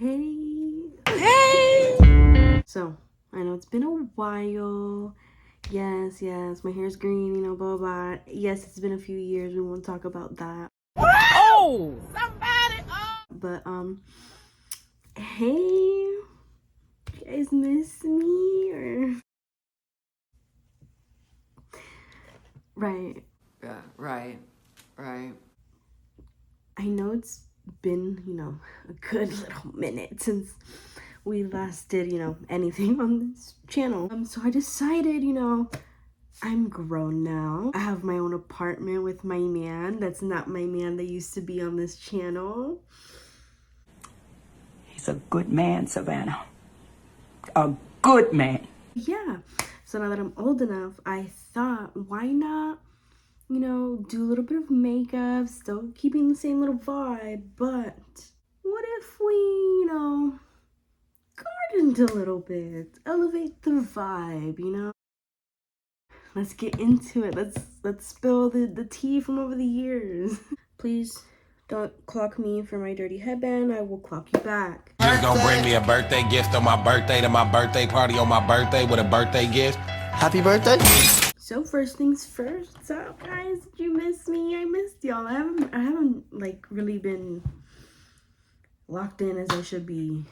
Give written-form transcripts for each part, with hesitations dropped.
Hey! So, I know it's been a while. Yes, my hair's green, you know, blah, blah. Yes, it's been a few years. We won't talk about that. Oh! Somebody! But, hey, you guys miss me, or? Right. Yeah, right. I know it's been, you know, a good little minute since we last did, you know, anything on this channel. So I decided, you know, I'm grown now. I have my own apartment with my man. That's not my man that used to be on this channel. He's a good man, Savannah. A good man. Yeah. So now that I'm old enough, I thought, why not, you know, do a little bit of makeup, still keeping the same little vibe, but what if we, you know, gardened a little bit, elevate the vibe, you know? Let's get into it. Let's spill the tea from over the years. Please don't clock me for my dirty headband. I will clock you back. Just gonna bring me a birthday gift on my birthday to my birthday party on my birthday with a birthday gift. Happy birthday. So first things first. What's up, guys? Did you miss me? I missed y'all. I haven't like really been locked in as I should be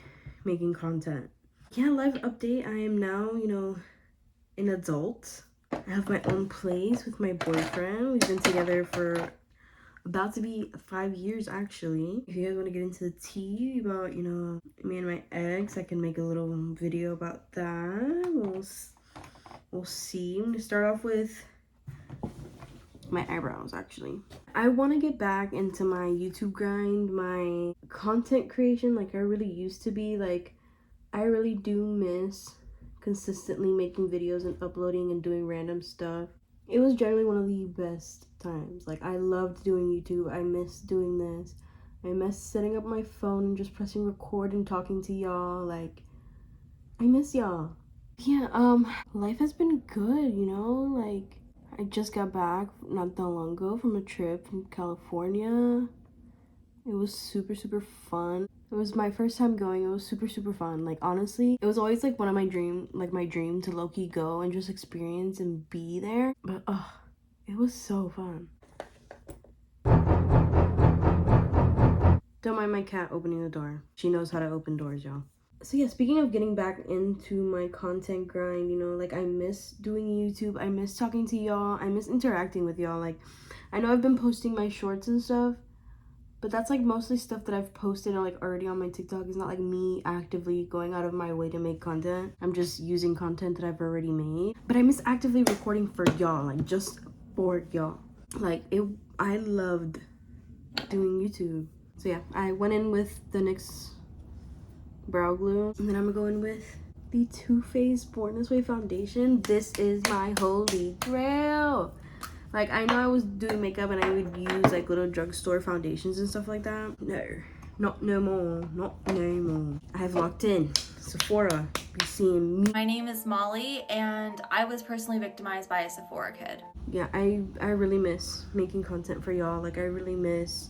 making content. Yeah, live update. I am now, you know, an adult. I have my own place with my boyfriend. We've been together for about to be 5 years, actually. If you guys want to get into the tea about, you know, me and my ex, I can make a little video about that. We'll see. I'm gonna start off with my eyebrows, actually. I want to get back into my YouTube grind, my content creation like I really used to be. Like, I really do miss consistently making videos and uploading and doing random stuff. It was generally one of the best times. Like, I loved doing YouTube. I miss doing this. I miss setting up my phone and just pressing record and talking to y'all. Like, I miss y'all. Yeah, life has been good, you know? Like, I just got back not that long ago from a trip from California. It was super fun. It was my first time going. It was super fun. Like, honestly, it was always like my dream to low-key go and just experience and be there. But it was so fun. Don't mind my cat opening the door. She knows how to open doors, y'all. So yeah, speaking of getting back into my content grind, you know, like, I miss doing YouTube. I miss talking to y'all. I miss interacting with y'all. Like, I know I've been posting my shorts and stuff, but that's like mostly stuff that I've posted or like already on my TikTok. It's not like me actively going out of my way to make content. I'm just using content that I've already made. But I miss actively recording for y'all, like just for y'all. Like, I loved doing YouTube. So yeah, I went in with the NYX brow glue, and then I'm gonna go in with the Too Faced Born This Way foundation. This is my holy grail. Like, I know I was doing makeup and I would use like little drugstore foundations and stuff like that. No more. I have locked in Sephora. Be seeing me. My name is Molly, and I was personally victimized by a Sephora kid. Yeah, I really miss making content for y'all. Like, I really miss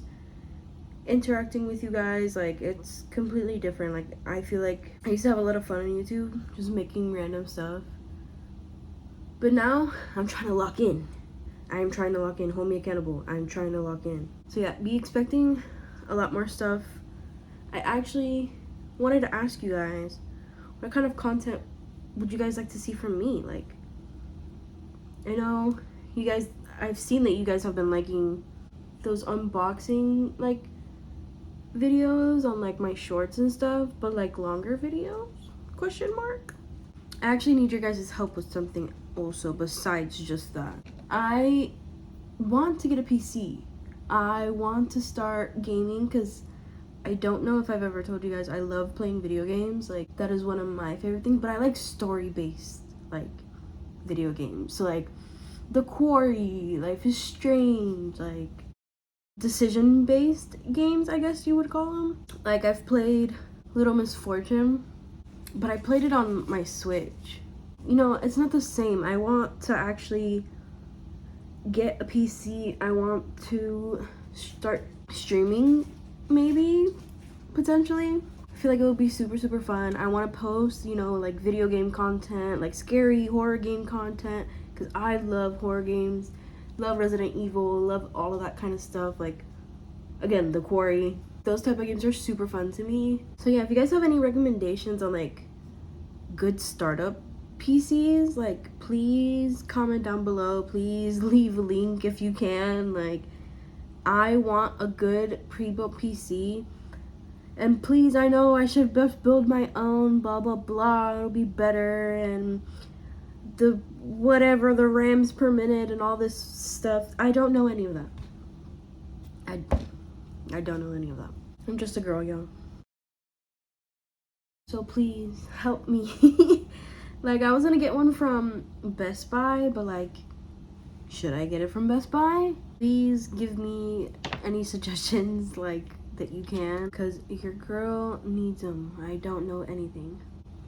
interacting with you guys. Like, it's completely different. Like, I feel like I used to have a lot of fun on YouTube, just making random stuff. But now I'm trying to lock in. I'm trying to lock in. Hold me accountable. I'm trying to lock in. So yeah, be expecting a lot more stuff. I actually wanted to ask you guys, what kind of content would you guys like to see from me? Like, I know you guys, I've seen that you guys have been liking those unboxing like videos on like my shorts and stuff, but like longer videos? Question mark. I actually need your guys' help with something also besides just that. I want to get a PC. I want to start gaming because I don't know if I've ever told you guys I love playing video games. Like, that is one of my favorite things, but I like story-based like video games. So like The Quarry, Life is Strange, like decision-based games, I guess you would call them. Like, I've played Little Misfortune, but I played it on my Switch. You know, it's not the same. I want to actually get a PC. I want to start streaming, maybe, potentially. I feel like it would be super fun. I want to post, you know, like video game content, like scary horror game content, because I love horror games, love Resident Evil, love all of that kind of stuff. Like, again, The Quarry, those type of games are super fun to me. So yeah, if you guys have any recommendations on like good startup PCs, like please comment down below. Please leave a link if you can. Like, I want a good pre-built PC. And please, I know I should just build my own, blah blah blah, it'll be better, and the whatever, the RAMs per minute and all this stuff. I don't know any of that. I don't know any of that. I'm just a girl, y'all. So please help me. Like, I was gonna get one from Best Buy, but like, should I get it from Best Buy? Please give me any suggestions, like, that you can, because your girl needs them. I don't know anything.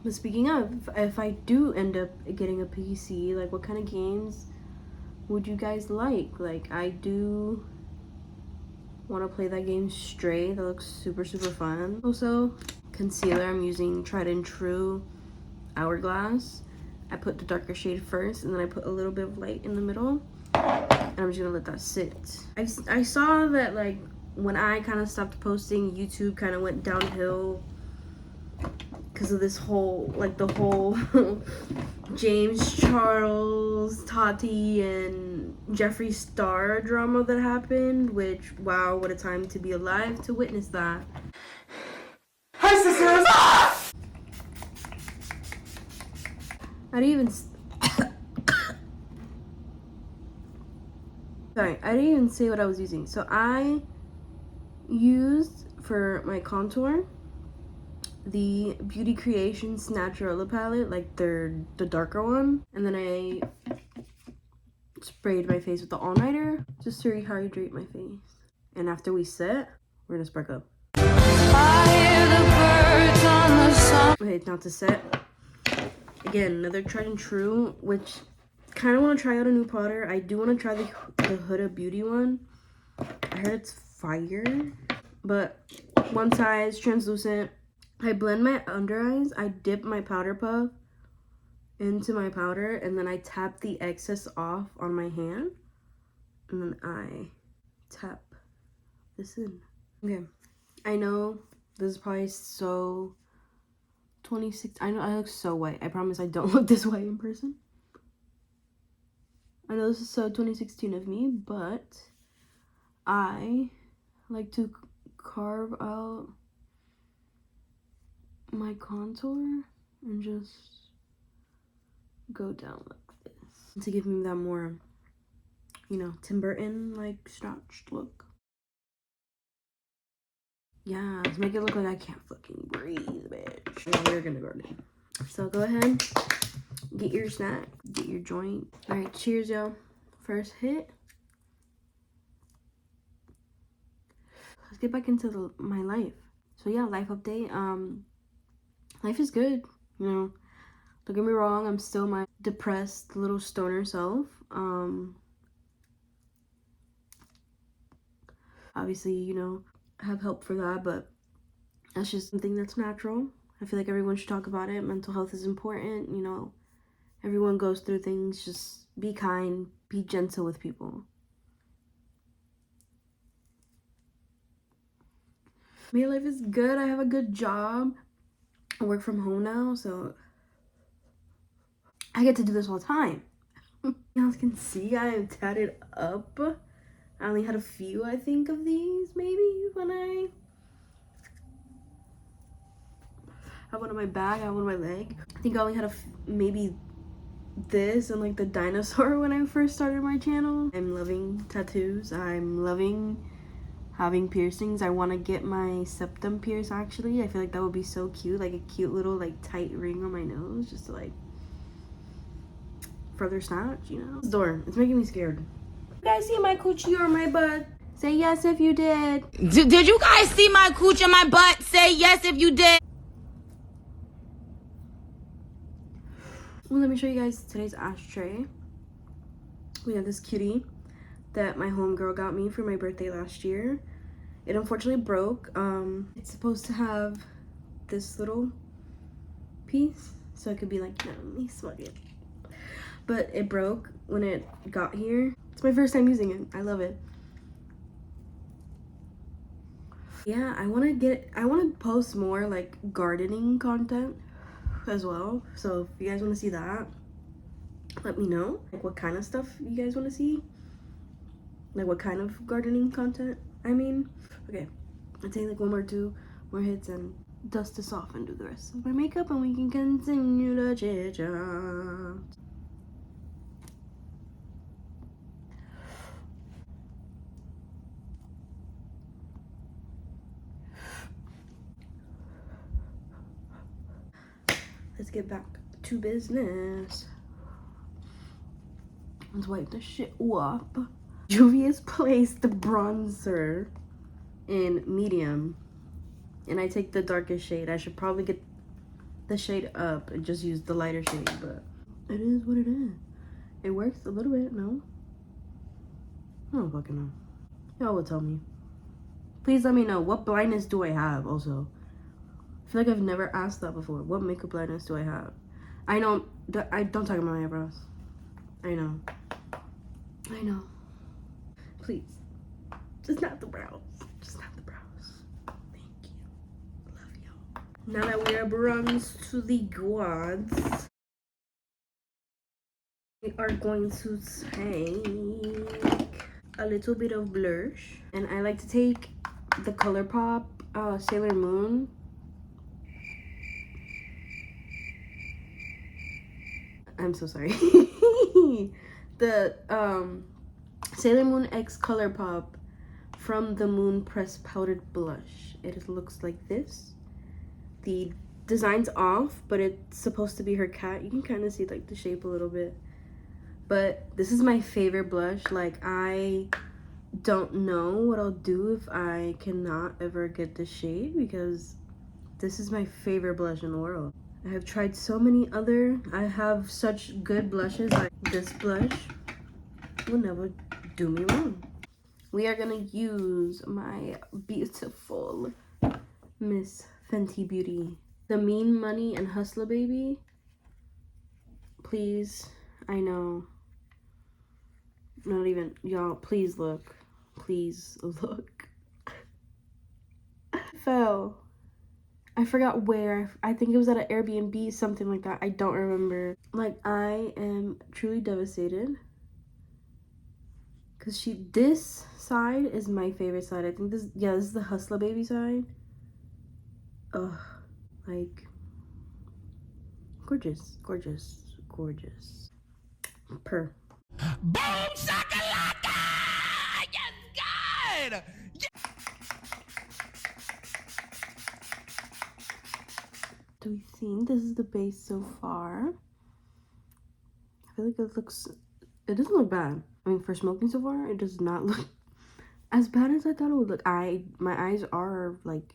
But speaking of, if I do end up getting a PC, like, what kind of games would you guys like? Like, I do want to play that game Stray. That looks super fun. Also, concealer, I'm using Tried and True Hourglass. I put the darker shade first, and then I put a little bit of light in the middle, and I'm just gonna let that sit. I saw that, like, when I kind of stopped posting, YouTube kind of went downhill because of this whole, like, the whole James Charles, Tati, and Jeffree Star drama that happened, which, wow, what a time to be alive to witness that. Hi, sisters! I didn't even sorry, I didn't even say what I was using. So I used, for my contour, the Beauty Creations Naturella palette, like the darker one, and then I sprayed my face with the all-nighter just to rehydrate my face. And after we set, we're gonna sparkle up. Okay, it's not to set. Again, another Tried and True, which kind of want to try out a new powder. I do want to try the Huda Beauty one. I heard it's fire, but one size, translucent. I blend my under eyes. I dip my powder puff into my powder, and then I tap the excess off on my hand, and then I tap this in. Okay, I know this is probably so 26. I know I look so white. I promise I don't look this white in person. I know this is so 2016 of me, but I like to carve out my contour and just go down like this to give me that more, you know, Tim Burton like snatched look. Yeah, to make it look like I can't fucking breathe, bitch. Yeah, we're gonna go in. So go ahead, get your snack, get your joint. All right, cheers, y'all. First hit. Let's get back into my life. So yeah, life update. Life is good, you know. Don't get me wrong, I'm still my depressed little stoner self. Obviously, you know, have help for that, but that's just something that's natural. I feel like everyone should talk about it. Mental health is important, you know. Everyone goes through things. Just be kind, be gentle with people. My life is good. I have a good job. I work from home now, so I get to do this all the time. You guys can see I am tatted up. I only had a few, I think, of these, maybe, when I have one on my back, I have one on my leg. I think I only had maybe this and like the dinosaur when I first started my channel. I'm loving tattoos. I'm loving having piercings. I want to get my septum pierced, actually. I feel like that would be so cute, like a cute little like tight ring on my nose, just to like further snatch, you know. This door, it's making me scared. You guys see my coochie or my butt? Say yes if you did. Did you guys see my cooch and my butt? Say yes if you did. Well, let me show you guys today's ashtray. We have this cutie that my homegirl got me for my birthday last year. It unfortunately broke. It's supposed to have this little piece so it could be like, no, let me smug it. But it broke when it got here. It's my first time using it. I love it. Yeah, I want to post more like gardening content as well. So if you guys want to see that, let me know. Like what kind of stuff you guys want to see. Like what kind of gardening content, I mean. Okay, I'll take like 1 or 2 more hits and dust this off and do the rest of my makeup and we can continue the chit chat. Let's get back to business. Let's wipe this shit up. Juvia's placed the bronzer in medium. And I take the darkest shade. I should probably get the shade up and just use the lighter shade, but it is what it is. It works a little bit, no? I don't fucking know. Y'all will tell me. Please let me know. What blindness do I have also? I feel like I've never asked that before. What makeup blindness do I have? I know. I don't talk about my eyebrows. I know. I know. Please. Just not the brows. Just not the brows. Thank you. Love y'all. Now that we are bronzed to the gods, we are going to take a little bit of blush. And I like to take the ColourPop Sailor Moon. I'm so sorry. The Sailor Moon X ColourPop from the Moon Press Powdered Blush. It looks like this. The design's off, but it's supposed to be her cat. You can kind of see like the shape a little bit. But this is my favorite blush. Like, I don't know what I'll do if I cannot ever get this shade, because this is my favorite blush in the world. I have tried so many other, I have such good blushes. Like this blush will never do me wrong. We are gonna use my beautiful Miss Fenty Beauty, the Mean Money and Hustler Baby. Please, I know. Not even, y'all, please look. Please look. Fell. I forgot where. I think it was at an Airbnb, something like that. I don't remember. Like, I am truly devastated. Because this side is my favorite side. I think this is the Hustler Baby side. Ugh. Like, gorgeous, gorgeous, gorgeous. Purr. Boom shakalaka! Yes, God! Do we think this is the base so far? I feel like it doesn't look bad. I mean, for smoking so far, it does not look as bad as I thought it would look. My eyes are like,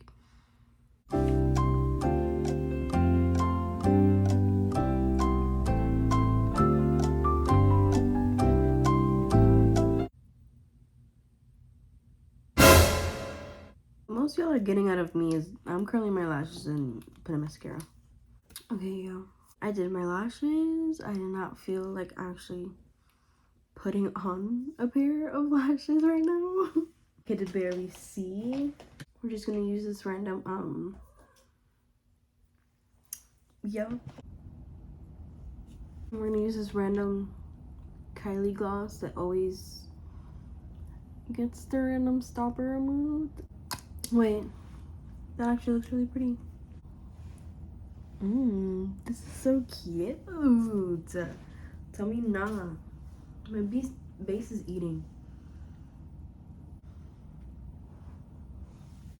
most y'all are getting out of me is I'm curling my lashes and putting mascara. Okay, y'all. I did my lashes. I did not feel like actually putting on a pair of lashes right now. I could barely see. We're just gonna use this random we're gonna use this random Kylie gloss that always gets the random stopper removed. Wait, that actually looks really pretty. This is so cute. Tell me nah. My base is eating.